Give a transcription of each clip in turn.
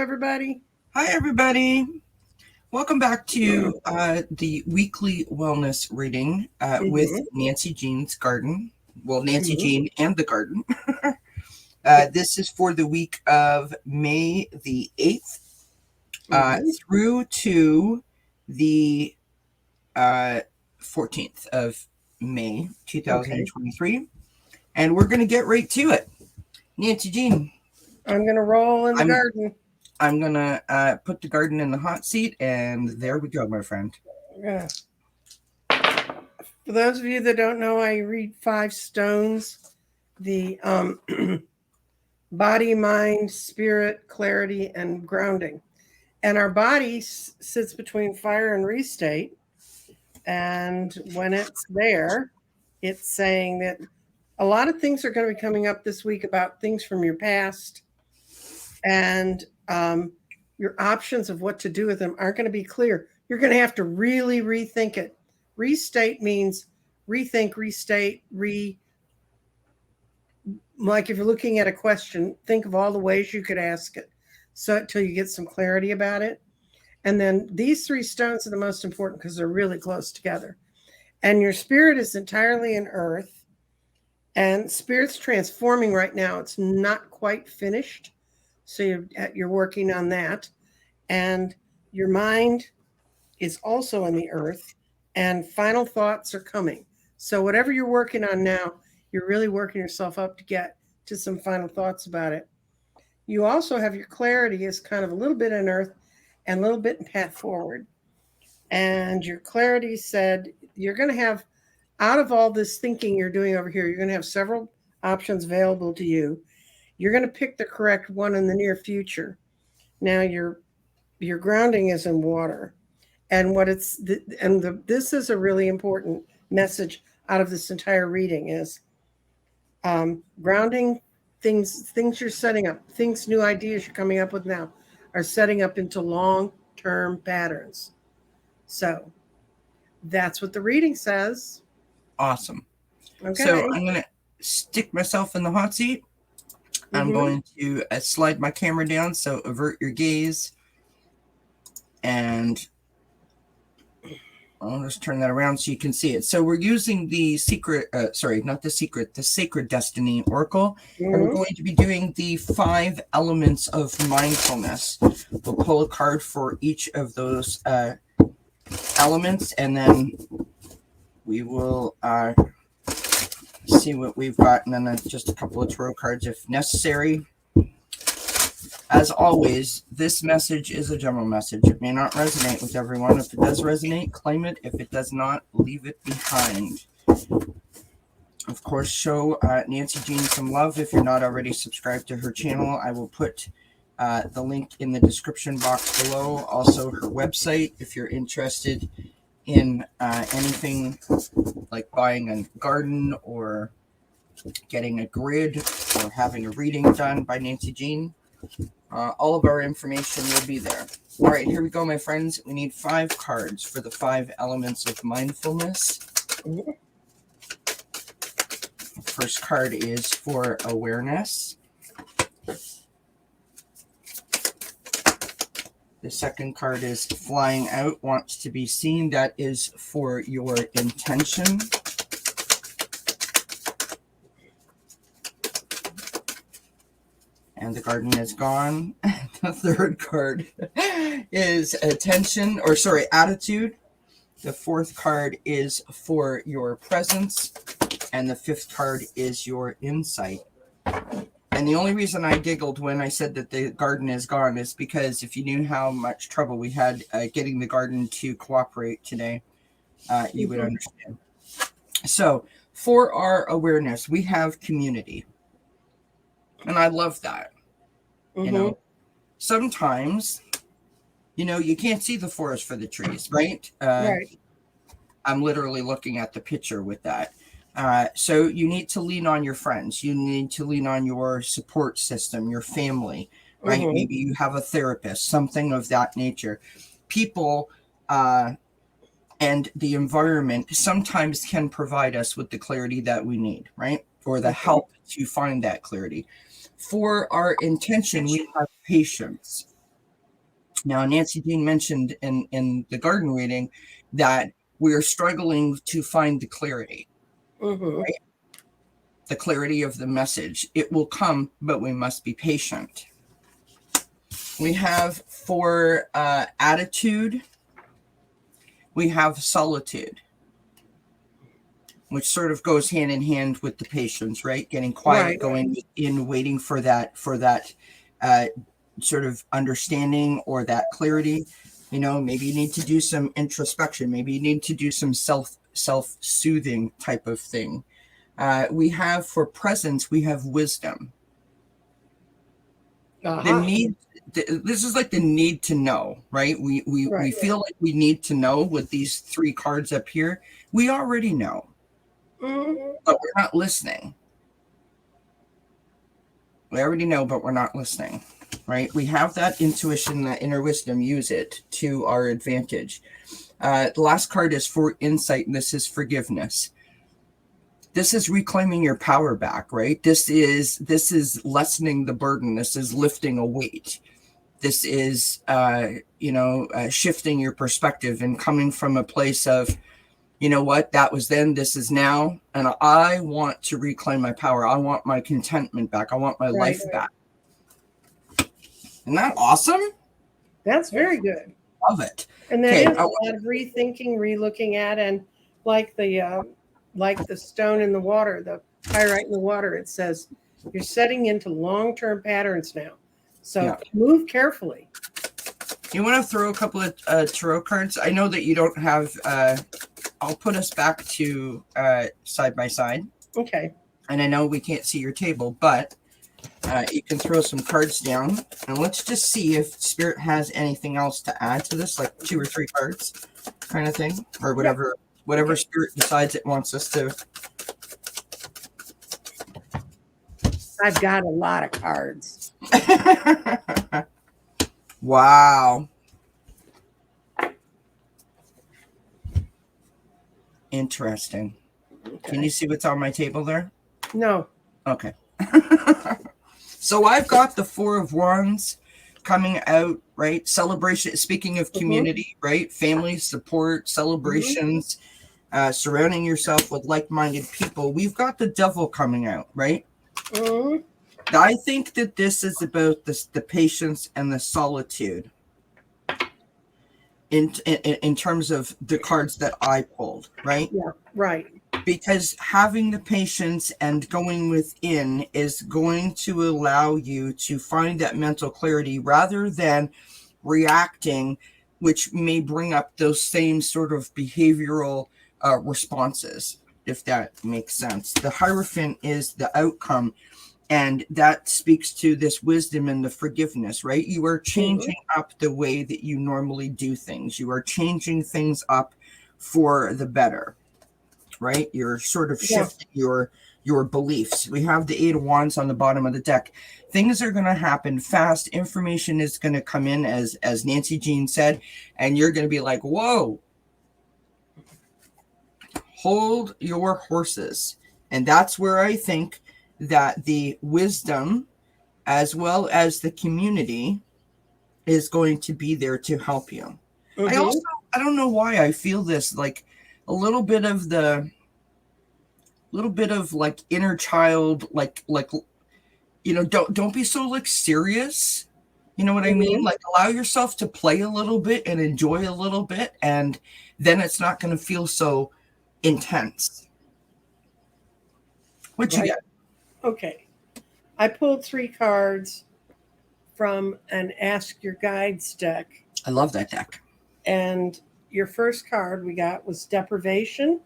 everybody. Hi, everybody. Welcome back to the weekly wellness reading with Mhm, Nancy Jean's Garden. Well, Nancy mhm, Jean and the Garden. This is for the week of May the 8th mhm. through to the uh, 14th of May Okay. 2023. And we're going to get right to it. Nancy Jean, I'm going to roll in the I'm garden. I'm gonna put the garden in the hot seat, and there we go, my friend. Yeah. For those of you that don't know, I read 5 stones, the body, mind, spirit, clarity, and grounding. And our body sits between fire and restate. And when it's there, it's saying that a lot of things are going to be coming up this week about things from your past, and your options of what to do with them aren't going to be clear. You're going to have to really rethink it. Restate means rethink, restate, like if you're looking at a question, think of all the ways you could ask it, so until you get some clarity about it. And then these 3 stones are the most important because they're really close together. And your spirit is entirely in earth, and spirit's transforming right now. It's not quite finished, so you're working on that. And your mind is also in the earth, and final thoughts are coming. So whatever you're working on now, you're really working yourself up to get to some final thoughts about it. You also have your clarity is kind of a little bit in earth and a little bit in path forward. And your clarity said you're going to have, out of all this thinking you're doing over here, you're going to have several options available to you. You're going to pick the correct one in the near future. Now your grounding is in water, and this is a really important message out of this entire reading is grounding. Things you're setting up, things, new ideas you're coming up with now are setting up into long-term patterns. So that's what the reading says. Awesome. So Okay. I'm going to stick myself in the hot seat. I'm Mm-hmm. going to slide my camera down, so avert your gaze. And I'll just turn that around so you can see it. So we're using the the Sacred Destiny Oracle. And we're Mm-hmm. going to be doing the 5 elements of mindfulness. We'll pull a card for each of those elements, and then we will see what we've got, and then just a couple of tarot cards if necessary. As always, this message is a general message. It may not resonate with everyone. If it does resonate, claim it. If it does not, leave it behind. Of course, show Nancy Jean some love. If you're not already subscribed to her channel, I will put the link in the description box below. Also, her website, if you're interested in anything like buying a garden or getting a grid or having a reading done by Nancy Jean. All of our information will be there. All right, here we go, my friends. We need 5 cards for the 5 elements of mindfulness. Mm-hmm. The first card is for awareness. The second card is flying out, wants to be seen. That is for your intention. And the garden is gone. The third card is attitude. The fourth card is for your presence. And the fifth card is your insight. And the only reason I giggled when I said that the garden is gone is because if you knew how much trouble we had getting the garden to cooperate today, you would understand. So for our awareness, we have community. And I love that. Mm-hmm. Sometimes, you can't see the forest for the trees, right? Right. I'm literally looking at the picture with that. So you need to lean on your friends. You need to lean on your support system, your family, right? Mm-hmm. Maybe you have a therapist, something of that nature. People and the environment sometimes can provide us with the clarity that we need, right? Or the Mm-hmm. help to find that clarity. For our intention, we have patience. Now, Nancy Dean mentioned in the garden reading that we are struggling to find the clarity, right? The clarity of the message. It will come, but we must be patient. We have for attitude, we have solitude, which sort of goes hand in hand with the patience, right? Getting quiet, going in, waiting for that sort of understanding or that clarity. You know, maybe you need to do some introspection. Maybe you need to do some self-soothing type of thing. We have for presence, we have wisdom. The need. This is like the need to know, right? We feel like we need to know with these three cards up here. We already know, but we're not listening. We already know, but we're not listening, right? We have that intuition, that inner wisdom. Use it to our advantage. The last card is for insight, and this is forgiveness. This is reclaiming your power back, right? This is lessening the burden. This is lifting a weight. This is, shifting your perspective and coming from a place of, you know what, that was then, this is now, and I want to reclaim my power. I want my contentment back. I want my life back. Isn't that awesome? That's very good. Love it. And that is a lot of rethinking, relooking at, and like the stone in the water, the pyrite in the water, it says you're setting into long-term patterns now. So move carefully. You want to throw a couple of tarot cards? I know that you don't have, I'll put us back to side by side. Okay. And I know we can't see your table, but you can throw some cards down. And let's just see if Spirit has anything else to add to this, like 2 or 3 cards kind of thing, or whatever Spirit decides it wants us to. I've got a lot of cards. Wow. Interesting. Okay. Can you see what's on my table there? No. Okay. So I've got the 4 of Wands coming out, right? Celebration. Speaking of community, right? Family support, celebrations, surrounding yourself with like-minded people. We've got the Devil coming out, right? I think that this is about the patience and the solitude in terms of the cards that I pulled, right? Yeah, right. Because having the patience and going within is going to allow you to find that mental clarity rather than reacting, which may bring up those same sort of behavioral responses, if that makes sense. The Hierophant is the outcome, and that speaks to this wisdom and the forgiveness, right? You are changing up the way that you normally do things. You are changing things up for the better, right? You're sort of shifting your beliefs. We have the 8 of Wands on the bottom of the deck. Things are going to happen fast. Information is going to come in, as Nancy Jean said, and you're going to be like, whoa, hold your horses. And that's where I think that the wisdom as well as the community is going to be there to help you. I don't know why I feel this, like a little bit of like inner child, like you know, don't be so like serious, you know what I mean? Like allow yourself to play a little bit and enjoy a little bit, and then it's not going to feel so intense. What you got? Okay. I pulled 3 cards from an Ask Your Guides deck. I love that deck. And your first card we got was deprivation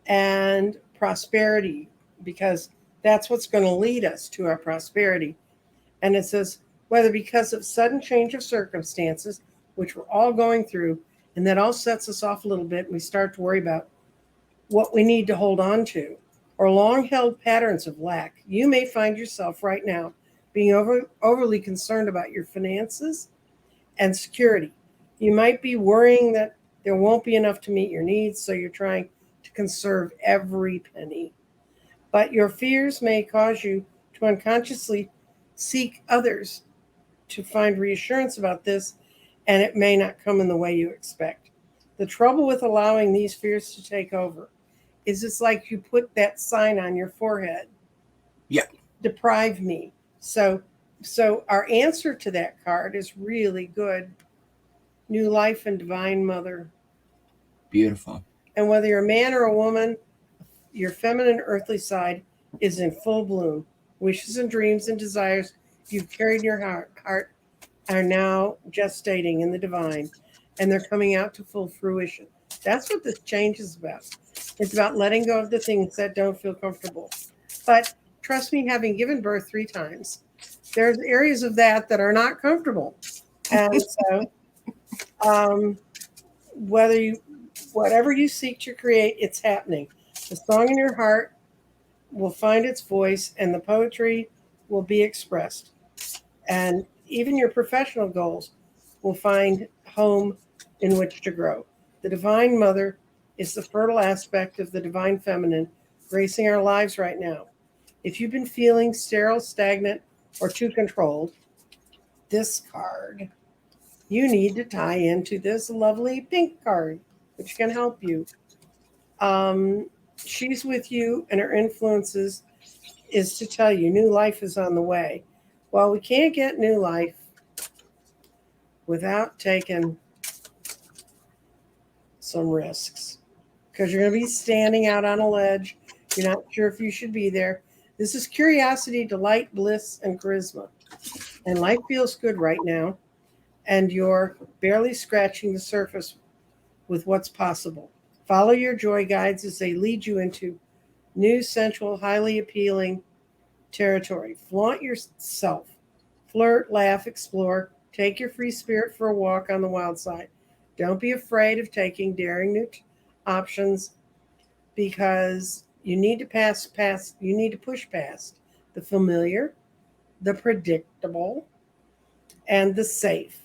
and prosperity, because that's what's going to lead us to our prosperity. And it says, whether because of sudden change of circumstances, which we're all going through, and that all sets us off a little bit, and we start to worry about what we need to hold on to, or long-held patterns of lack, you may find yourself right now being overly concerned about your finances and security. You might be worrying that there won't be enough to meet your needs, so you're trying to conserve every penny. But your fears may cause you to unconsciously seek others to find reassurance about this, and it may not come in the way you expect. The trouble with allowing these fears to take over is it's like you put that sign on your forehead. Yeah. Deprive me. So our answer to that card is really good. New life and divine mother. Beautiful. And whether you're a man or a woman, your feminine earthly side is in full bloom. Wishes and dreams and desires you've carried in your heart are now gestating in the divine, and they're coming out to full fruition. That's what this change is about. It's about letting go of the things that don't feel comfortable. But trust me, having given birth 3 times, there's areas of that are not comfortable. And so whatever you seek to create, it's happening. The song in your heart will find its voice, and the poetry will be expressed. And even your professional goals will find home in which to grow. The Divine Mother is the fertile aspect of the Divine Feminine gracing our lives right now. If you've been feeling sterile, stagnant, or too controlled, this card, you need to tie into this lovely pink card, which can help you. She's with you, and her influences is to tell you new life is on the way. Well, we can't get new life without taking some risks, because you're going to be standing out on a ledge. You're not sure if you should be there. This is curiosity, delight, bliss, and charisma. And life feels good right now, and you're barely scratching the surface with what's possible. Follow your joy guides as they lead you into new, sensual, highly appealing territory. Flaunt yourself. Flirt, laugh, explore. Take your free spirit for a walk on the wild side. Don't be afraid of taking daring new options, because you need to push past the familiar, the predictable, and the safe,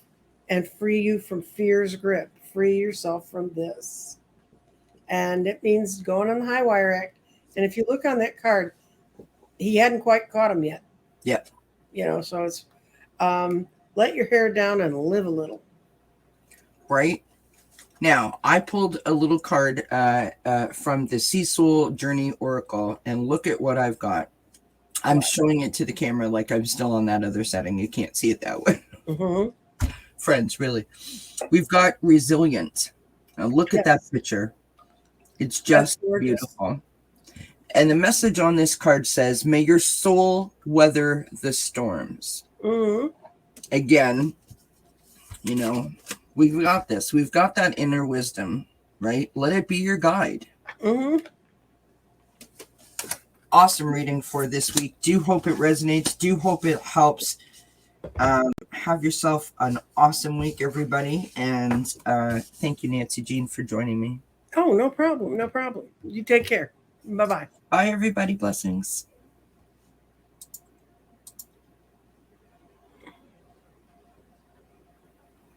and free you from fear's grip. Free yourself from this. And it means going on the high wire act. And if you look on that card, he hadn't quite caught him yet. Yeah. So it's let your hair down and live a little. Right. Now, I pulled a little card from the Cecil Journey Oracle, and look at what I've got. I'm showing it to the camera like I'm still on that other setting. You can't see it that way. Mm-hmm. Friends, really. We've got resilient. Now, look at that picture. It's just beautiful. And the message on this card says, may your soul weather the storms. Mm-hmm. Again, we've got this. We've got that inner wisdom, right? Let it be your guide. Mm-hmm. Awesome reading for this week. Do hope it resonates. Do hope it helps. Have yourself an awesome week, everybody. And thank you, Nancy Jean, for joining me. Oh, no problem. No problem. You take care. Bye-bye. Bye, everybody. Blessings.